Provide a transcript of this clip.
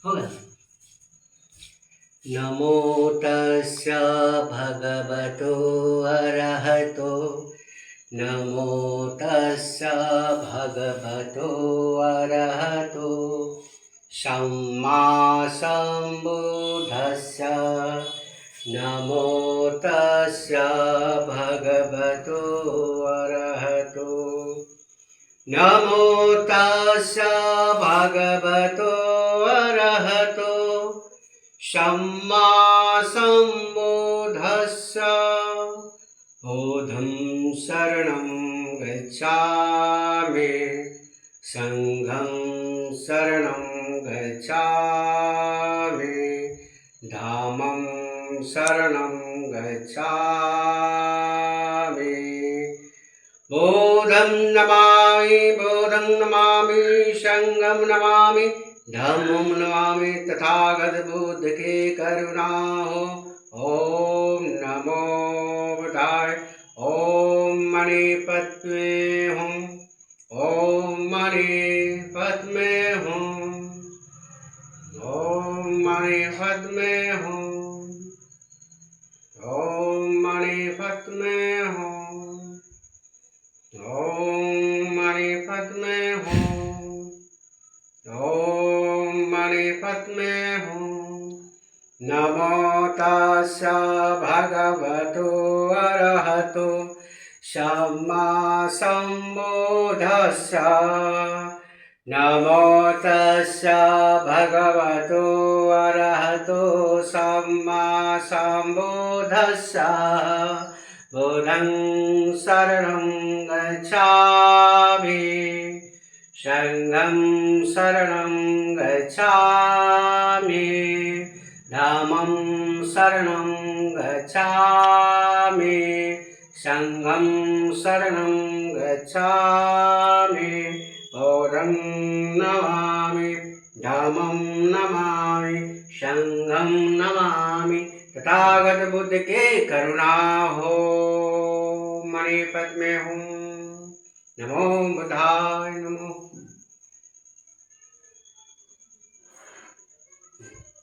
होगा। नमो तस्य भगवतो अरहतो नमो तस्य भगवतो अरहतो सम्मा सम्बुद्धस्य नमो तस्य भगवतो अरहतो नमो तस्य भगवतो अरहतो सम्मा सम्बुद्धस्य बुद्धं शरणं गच्छामि संघं शरणं गच्छामि धामं शरणं गच्छामि बुद्धं नमामि संघं नमामि धम्मं नमामि तथागत बुद्ध के करुणा हो। ओम नमो बुद्धाय। ओम मणि पद्मे हूँ। ओम मणि पद्मे हूँ। ओम मणि पद्मे हूँ। ओम मणि पद्मे हूँ। ओम मणि पद्मे हूँ। ओम मणि पद्मे हूँ। नमो तस्य भगवतो अरहतो सम्मा सम्बुद्धस्य नमो तस्य भगवतो अरहतो सम्मा सम्बुद्धस्य बुद्धं शरणं गच्छामि संघं शरणं गच्छामि धामं शरणं गच्छामि संघं शरणं गच्छामि बुद्धं नमामि धम्मं नमामि संघं नमामि तथागत बुद्ध के करुणा हो। मणि पद्मे हूँ। नमो बुद्धाय। नमो